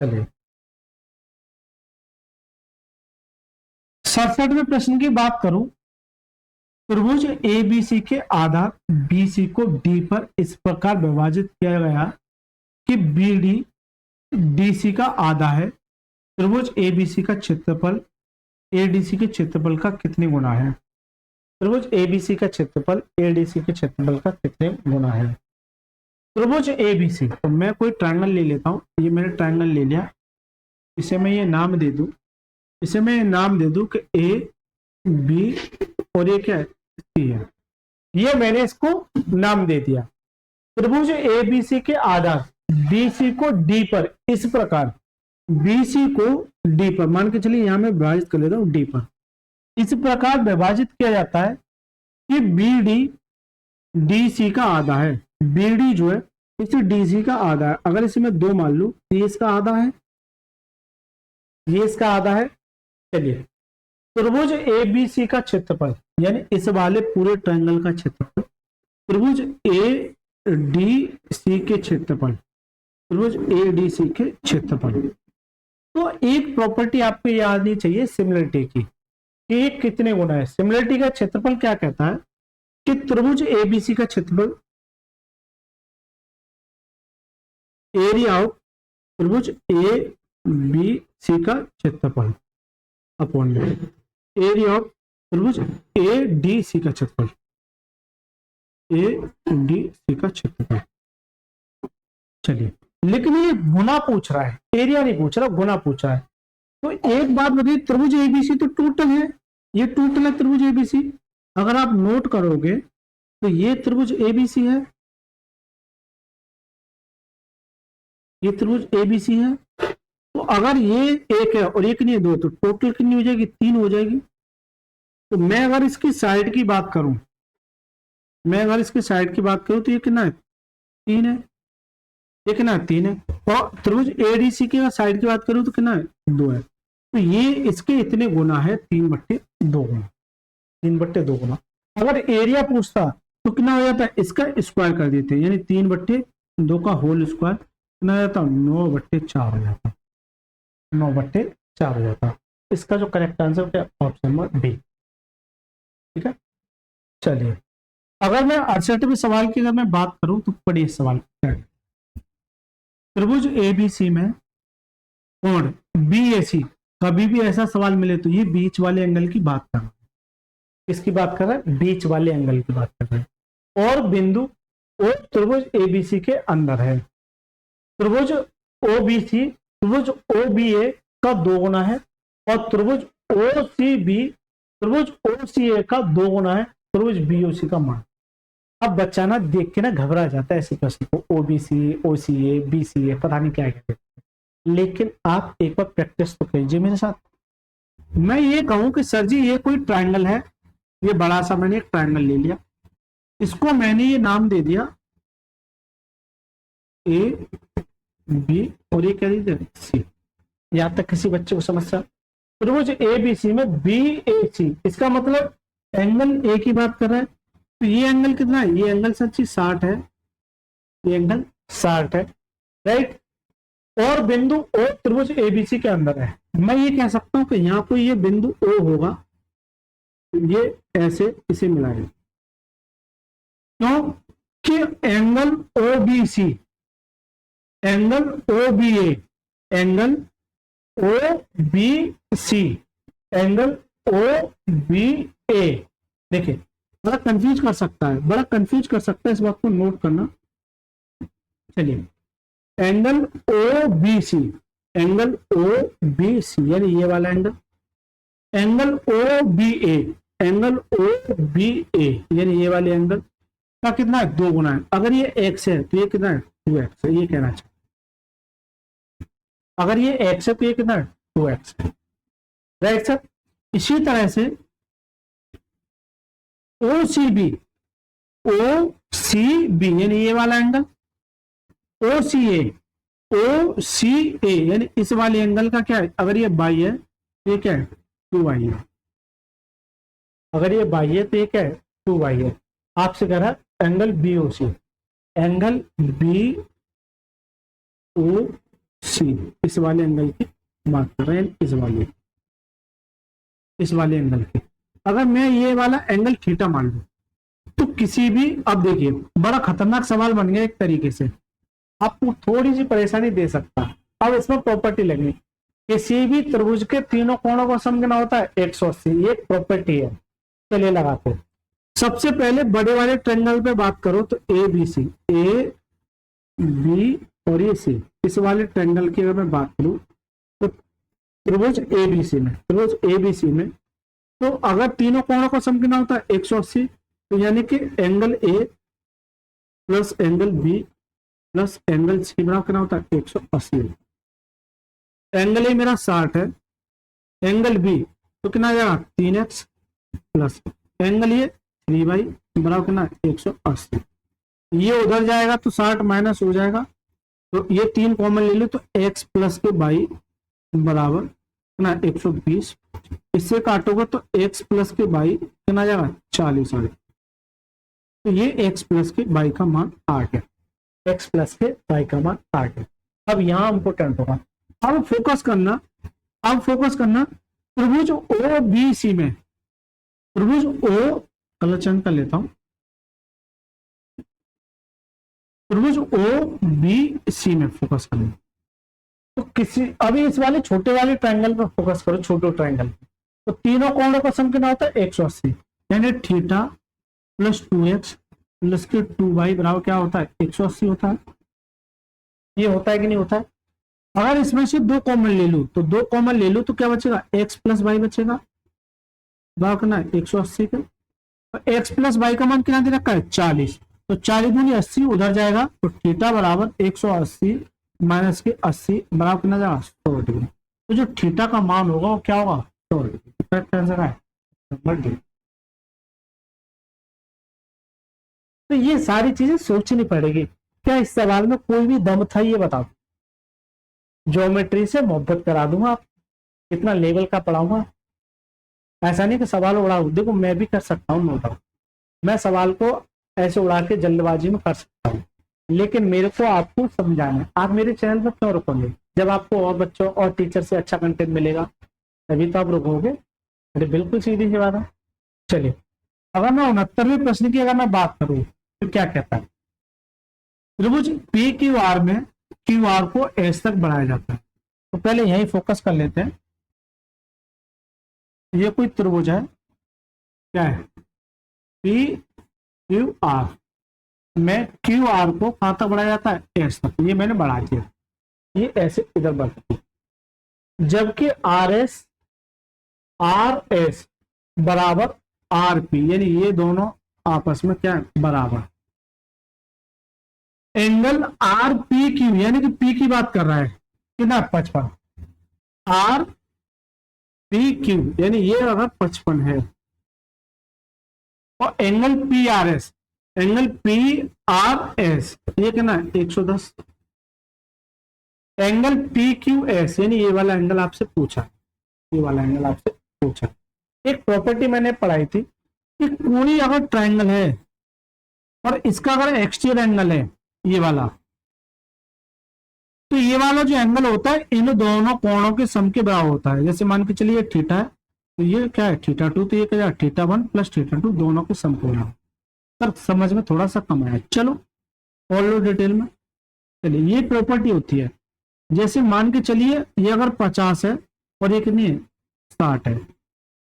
चलिए, 67वें प्रश्न की बात करूं, त्रिभुज ए बी सी के आधार बी सी को डी पर इस प्रकार विभाजित किया गया कि बी डी डी सी का आधा है। त्रिभुज ए बी सी का क्षेत्रफल ए डी सी के क्षेत्रफल का कितने गुना है? त्रिभुज ए बी सी का क्षेत्रफल ए डी सी के क्षेत्रफल का कितने गुना है? त्रिभुज ए बी सी, तो मैं कोई ट्रायंगल ले लेता हूं। ये मैंने ट्रायंगल ले लिया, इसे मैं ये नाम दे दूं, इसे मैं नाम दे दूं कि ए बी और ये क्या है? सी है। ये मैंने इसको नाम दे दिया। त्रिभुज एबीसी के आधार बीसी को डी पर, इस प्रकार बीसी को डी पर मान के चलिए, यहां मैं विभाजित कर लेता हूं डी पर, इस प्रकार विभाजित किया जाता है कि बी डी डी सी का आधा है। बी डी जो है इसे डी सी का आधा है। अगर इसे मैं 2 मान लू, ये इसका आधा है, ये इसका आधा है। चलिए, त्रिभुज एबीसी का क्षेत्रफल यानी इस वाले पूरे ट्रायंगल का क्षेत्रफल, त्रिभुज ए डी सी के क्षेत्रफल, त्रिभुज ए डी सी के क्षेत्रफल। तो एक प्रॉपर्टी आपको याद नहीं चाहिए सिमिलरिटी की, कि एक कितने गुना है। सिमिलरिटी का क्षेत्रफल क्या कहता है कि त्रिभुज एबीसी का क्षेत्रफल, एरिया ऑफ त्रिभुज ए बी सी का क्षेत्रफल अपॉन में एरिया ऑफ त्रिभुज ए डी सी का क्षेत्रफल, ए डी सी का क्षेत्रफल। चलिए, लेकिन ये गुना पूछ रहा है, एरिया नहीं पूछ रहा, गुना पूछ रहा है। तो एक बात बताइए, त्रिभुज एबीसी तो टोटल है, ये टोटल है त्रिभुज एबीसी। अगर आप नोट करोगे तो ये त्रिभुज एबीसी है, ये त्रिभुज एबीसी है। तो अगर ये एक है और एक नहीं है 2, तो टोटल कितनी हो जाएगी? 3 हो जाएगी। तो मैं अगर इसकी साइड की बात करूं, मैं अगर इसकी साइड की बात करूं तो ये कितना है? 3 है। ये कितना है? 3 है। और त्रिभुज एडीसी की साइड की बात करूं तो कितना है? 2 है। तो ये इसके इतने गुना है, 3/2 गुना, 3/2 गुना। अगर एरिया पूछता तो कितना हो जाता है? इसका स्क्वायर कर देते हैं, यानी 3/2 का होल स्क्वायर कितना हो जाता? 9/4 हो जाता, 9/4 हो जाता। इसका जो करेक्ट आंसर है ऑप्शन नंबर बी। ठीक है, चलिए, अगर मैं 68वें सवाल की अगर मैं बात करूं तो पढ़िए सवाल। त्रिभुज एबीसी में कोण बीएसी, कभी भी ऐसा सवाल मिले तो ये बीच वाले एंगल की बात कर रहा है। किसकी बात कर रहा है? बीच वाले एंगल की बात कर रहा है। और बिंदु ओ त्रिभुज एबीसी के अंदर है। त्रिभुज ओबीसी त्रिभुज ओबीए का 2 गुना है, और त्रिभुज ओसीबी त्रिभुज ओसीए का 2 गुना है त्रिभुज बीओसी का मान। अब बच्चा ना देख के ना घबरा जाता है ऐसे प्रश्न को, ओबीसी ओसीए बीसीए पता नहीं क्या कहते हैं। लेकिन आप एक बार प्रैक्टिस तो कीजिए मेरे साथ। मैं ये कहूं कि सर जी ये कोई ट्रायंगल है, ये बड़ा सा मैंने एक ट्रायंगल ले लिया, इसको मैंने ये नाम दे दिया ए बी और ये क्या दे सी। यहां तक किसी बच्चे को समस्या? त्रिभुज ए बी सी में बी ए सी, इसका मतलब एंगल ए की बात कर रहा है। तो ये एंगल कितना है? ये एंगल सच्ची 60 है, ये एंगल 60 है, राइट। और बिंदु ओ त्रिभुज एबीसी के अंदर है। मैं ये कह सकता हूं कि यहाँ कोई ये बिंदु ओ होगा, ये ऐसे इसे मिलाएंगे, क्योंकि angle O B C, angle O B A, angle O B C, angle O B A, देखिए बड़ा कंफ्यूज कर सकता है, बड़ा कंफ्यूज कर सकता है, इस बात को नोट करना। चलिए, angle O B C, angle O B C यानी ये वाला angle, angle O B A, angle O B A यानी ये वाले एंगल का कितना है? 2 गुना है। अगर ये एक्स है तो ये कितना है? 2x है, ये कहना चाहिए। अगर ये x है तो ये कितना है? 2x है, राइट सर। इसी तरह से ओ सी बी, ओ सी बी यानी ये वाला एंगल, ओ सी ए, ओ सी ए यानी इस वाले एंगल का क्या है? अगर ये बाई है तो ये क्या है? 2y है। अगर ये बाई है तो ये क्या है? 2y है। आपसे कह रहा है एंगल बी ओ सी, एंगल बी ओ सी इस वाले एंगल की बात कर रहे हैं, इस वाले एंगल की। अगर मैं ये वाला एंगल थीटा मान लूं तो किसी भी, अब देखिए बड़ा खतरनाक सवाल बन गया एक तरीके से, आपको थोड़ी सी परेशानी दे सकता। अब इसमें प्रॉपर्टी लगनी, किसी भी त्रिभुज के तीनों कोणों का सम कितना होता है? 180, ये प्रॉपर्टी है। चलिए लगाते हैं। सबसे पहले बड़े वाले ट्रायंगल पे बात करो तो A B C, A B और ये सी, इस वाले ट्रायंगल की अगर मैं बात करूं तो त्रिभुज ए बी सी में, त्रिभुज ए बी सी में तो अगर तीनों कोणों का सम कितना होता है? 180, तो यानी कि angle A plus angle B plus angle C बराबर कितना होता है 180। एंगल ए मेरा 60 है, एंगल बी तो कितना आ जाएगा 3x प्लस एंगल ये 3y बराबर कितना 180। ये उधर जाएगा तो 60 माइनस हो जाएगा, तो ये 3 कॉमन ले लो तो x प्लस के बाई बराबर कितना 120। इससे काटोगे तो x प्लस के बाई कितना जाएगा 40 आ। तो ये x प्लस के बाई का मान 8 है, x प्लस के बाई का मान 8 है। अब यहाँ इंपोर्टेंट होगा, अब फोकस करना त्रिभुज ओ बी सी में, त्रिभुज ओ कलर चेंज कर लेता हूं, त्रिभुज ओ बी सी में फोकस करना। तो किसी अभी इस वाले छोटे वाले ट्रायंगल पर फोकस करो, छोटे ट्रायंगल। तो तीनों कोणों का सम कितना होता है 180, यानी थीटा प्लस 2x प्लस के 2y बराबर क्या होता है 180 होता है। ये होता है कि नहीं होता है। अगर इसमें से 2 कॉमन ले लूं तो 2 कॉमन ले लूं तो क्या बचेगा x प्लस वाई बचेगा, बराबर कितना 180 का। तो x प्लस वाई का मान कितना दे रखा है 40, तो 40 दूनी 80 उधर जाएगा, तो थीटा बराबर 180 माइनस के 80 बराबर कितना जाएगा 100 डिग्री। तो जो थीटा का मान होगा वो क्या होगा 100 डिग्री। करेक्ट आंसर है 100 डिग्री। तो ये सारी चीजें सोचनी पड़ेगी। क्या इस सवाल में कोई भी दम था ये बताओ। ज्योमेट्री से मोहब्बत करा दूंगा, आप कितना लेवल का पढ़ाऊंगा। ऐसा नहीं कि सवाल उड़ा, देखो मैं भी कर सकता हूँ नो डाउट, मैं सवाल को ऐसे उड़ा के जल्दबाजी में कर सकता हूँ, लेकिन मेरे को आपको समझाना है। आप मेरे चैनल पर क्यों रुकोगे? जब आपको और बच्चों और टीचर से अच्छा कंटेंट मिलेगा तभी तो आप रुकोगे। अरे बिल्कुल सीधी सी बात है। चलिए, अगर मैं 69वें प्रश्न की अगर मैं बात करूं तो क्या कहता है, त्रिभुज पी क्यू आर में क्यू आर को एस तक बढ़ाया जाता है। तो पहले यही फोकस कर लेते हैं। ये कोई त्रिभुज है, क्या है पी क्यू आर में क्यू आर को कहां तक बढ़ाया जाता है एस तक। ये मैंने बढ़ा दिया, ये ऐसे इधर बढ़ती है। जबकि आर एस बराबर आर पी, यानी ये दोनों आपस में क्या है बराबर। एंगल आर पी क्यू, यानी कि पी की बात कर रहा है कितना 55, आर पी क्यू यानी ये अगर 55 है, और angle P R S, angle P R S ये कितना है 110। एंगल पी क्यू एस यानी ये वाला एंगल आपसे पूछा, ये वाला एंगल आपसे पूछा। एक प्रॉपर्टी मैंने पढ़ाई थी कि कोई अगर ट्रायंगल है और इसका अगर एक्सटीरियर एंगल है ये वाला, तो ये वाला जो एंगल होता है इन दोनों कोणों के सम के बराबर होता है। जैसे मान के चलिए थीटा है, तो ये क्या है थीटा 2, तो ये क्या है थीटा 1 प्लस थीटा 2 दोनों के सम को बराबर। सर समझ में थोड़ा सा कम आया, चलो और लो डिटेल में। चलिए, ये प्रॉपर्टी होती है। जैसे मान के चलिए ये अगर 50 है और ये कितनी है 60 है,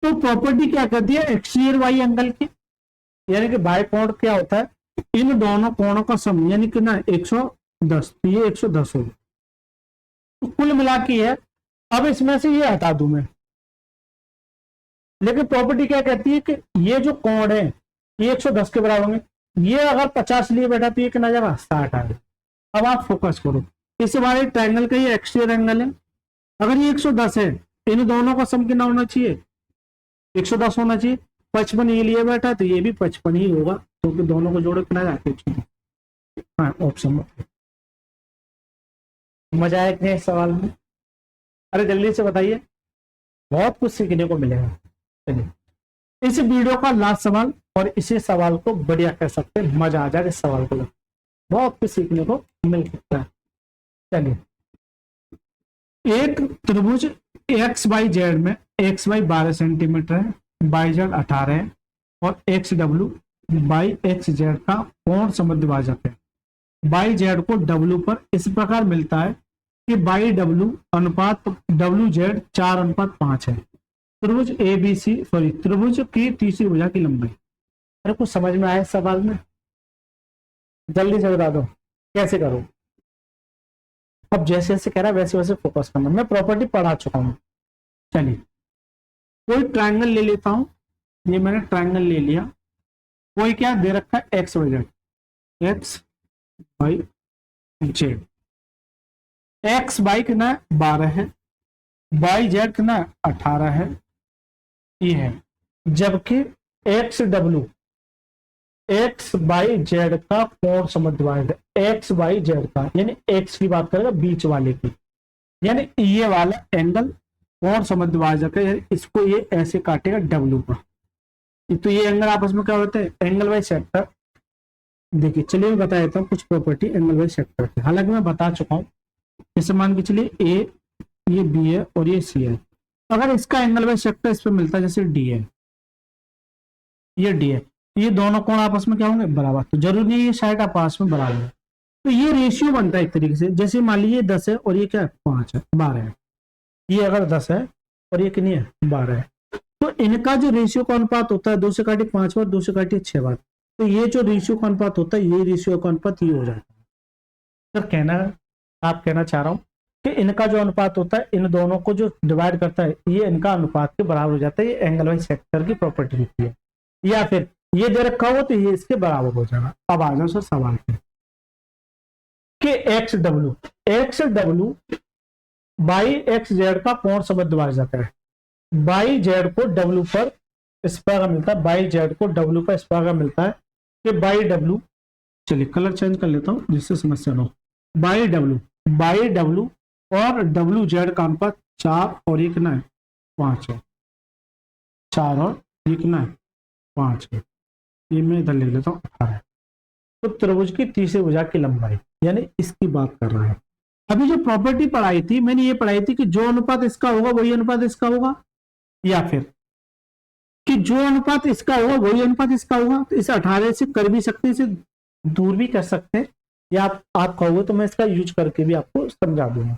तो प्रॉपर्टी क्या कहती है एक्सटीरियर वाई एंगल की, यानी कि बाय कोण क्या होता है इन दोनों कोणों का सम, यानी कि ना 110, तो ये 110 होगा। तो कुल मिला के है। अब इसमें से ये हटा दूं मैं, लेकिन प्रॉपर्टी क्या कहती है कि ये जो कोण है ये 110 के बराबर होंगे। ये अगर 50 लिए बैठा तो ये कितना जाएगा 60 आ गया। अब आप फोकस करो, इस हमारे ट्रायंगल का ये एक्सटीरियर एंगल है। अगर ये 110 है, इन दोनों का सम कितना होना चाहिए 110 होना चाहिए। 55 ये लिए बैठा तो ये भी 55 ही होगा, क्योंकि दोनों को जोड़े कितना जाके 110। हाँ, ऑप्शन में मजा आया कि सवाल में? अरे जल्दी से बताइए, बहुत कुछ सीखने को मिलेगा। चलिए, इस वीडियो का लास्ट सवाल, और इसी सवाल को बढ़िया कह सकते हैं, मजा आ जाएगा इस सवाल को, बहुत कुछ सीखने को मिल सकता है। चलिए, एक त्रिभुज एक्स वाई जेड में एक्स वाई 12 सेंटीमीटर है, वाई जेड 18 है, और x W by x Z का कोण समद्विभाजक है। बाई जेड को डब्ल्यू पर इस प्रकार मिलता है कि बाई डब्ल्यू अनुपात डब्ल्यू जेड 4:5 है। त्रिभुज ए बी सी सॉरी त्रिभुज की तीसरी भुजा की लंबाई। अरे कुछ समझ में आया सवाल में? जल्दी से बता दो कैसे करो। अब जैसे जैसे कह रहा है वैसे वैसे फोकस करना। मैं प्रॉपर्टी पढ़ा चुका हूं। चलिए, कोई ट्रायंगल ले लेता हूं। ये मैंने ट्रायंगल ले लिया, कोई क्या दे रखा है, X Y Z, X Y Z. X by कितना 12 है, वाई जेड कितना 18 है, ये है। जबकि x W, x by Z का कोण समद्विभाजक, एक्स बाई जेड का, यानी एक्स की बात करेगा बीच वाले की, यानी ये वाला एंगल कोण समद्विभाजक है, यानी इसको ये ऐसे काटेगा डब्ल्यू का। तो ये एंगल आपस में क्या होता है, एंगल बाई सेक्टर। देखिए चलिए मैं बता देता हूँ कुछ प्रॉपर्टी एंगल बाई सेक्टर की, हालांकि मैं बता चुका हूँ। जैसे मान के चलिए ए, ये बी है और ये सी है, अगर इसका एंगल बाई सेक्टर इस पे मिलता है, जैसे डी है, ये डी है, ये दोनों कोण आपस में क्या होंगे, बराबर। तो जरूरी नहीं ये साइड आपस में बराबर है, तो ये रेशियो बनता है एक तरीके से। जैसे मान लीजिए 10 है और ये क्या है 5 है, 12 है, ये अगर 10 है और ये कितनी है 12 है, तो इनका जो रेशियो का अनुपात होता है 2 से काटे 5 बार, 2 से काटे 6 बार, तो ये जो रेशियो का अनुपात होता है, ये रेशियो का अनुपात ये हो जाता है। सर कहना, आप कहना चाह रहा हूँ कि इनका जो अनुपात होता है, इन दोनों को जो डिवाइड करता है, ये इनका अनुपात के बराबर हो जाता है। ये एंगल बाई सेक्टर की प्रॉपर्टी होती है। या फिर ये दे रखा हो तो ये इसके बराबर हो जाएगा। अब आ जाओ सर सवाल पे कि x W by x Z का कोण समद्विभाजक है। बाई जेड को डब्ल्यू पर इस प्रकार मिलता है, बाई जेड को डब्ल्यू पर इस प्रकार मिलता है कि बाई डब्ल्यू, चलिए कलर चेंज कर लेता हूं जिससे समस्या ना हो। बाई डब्ल्यू और डब्ल्यू जेड का अनुपात 4 और 1 ना 5 है, 4 और 1 ना 5 है। ये मैं इधर लिख लेता हूँ 18। तो त्रिभुज की तीसरी भुजा की लंबाई, यानी इसकी बात कर रहा है। अभी जो प्रॉपर्टी पढ़ाई थी मैंने, ये पढ़ाई थी कि जो अनुपात इसका होगा वही अनुपात इसका होगा, या फिर कि जो अनुपात इसका होगा वही अनुपात इसका होगा। तो इसे 18 से कर भी सकते हैं, इसे दूर भी कर सकते हैं, या आप कहोगे तो मैं इसका यूज करके भी आपको समझा दूंगा।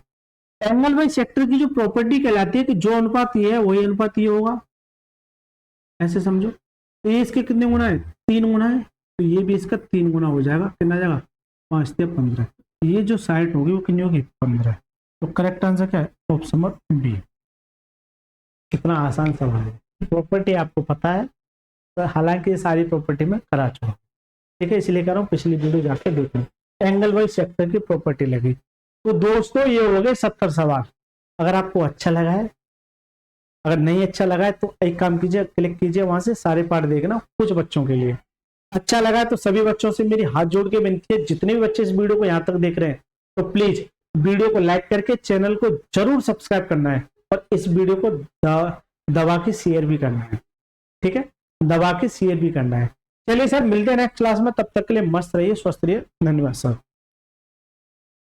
एंगल बाई सेक्टर की जो प्रॉपर्टी कहलाती है कि जो अनुपात ये है वही अनुपात ये होगा, ऐसे समझो। तो ये इसके कितने गुना है, 3 गुना है, तो ये भी इसका 3 गुना हो जाएगा। कितना जाएगा 5 से 15, ये जो साइड होगी वो कितनी होगी 15। तो करेक्ट आंसर क्या है, ऑप्शन नंबर बी। कितना आसान सवाल है, प्रॉपर्टी आपको पता है, तो हालांकि ये सारी प्रॉपर्टी में करा चुका, ठीक है, इसलिए कह रहा हूँ पिछली वीडियो जाकर देखो। एंगल बाई सेक्टर की प्रॉपर्टी लगी। तो दोस्तों ये हो गए 70 सवाल। अगर आपको अच्छा लगा है, अगर नहीं अच्छा लगा है तो एक काम कीजिए, क्लिक कीजिए वहां से सारे पार्ट देखना। कुछ बच्चों के लिए अच्छा लगा है तो सभी बच्चों से मेरी हाथ जोड़ के विनती है, जितने भी बच्चे इस वीडियो को यहाँ तक देख रहे हैं तो प्लीज वीडियो को लाइक करके चैनल को जरूर सब्सक्राइब करना है, और इस वीडियो को दबा के शेयर भी करना है, ठीक है, दबा के शेयर भी करना है। चलिए सर मिलते हैं नेक्स्ट क्लास में, तब तक के लिए मस्त रहिए, स्वस्थ रहिए, धन्यवाद सर।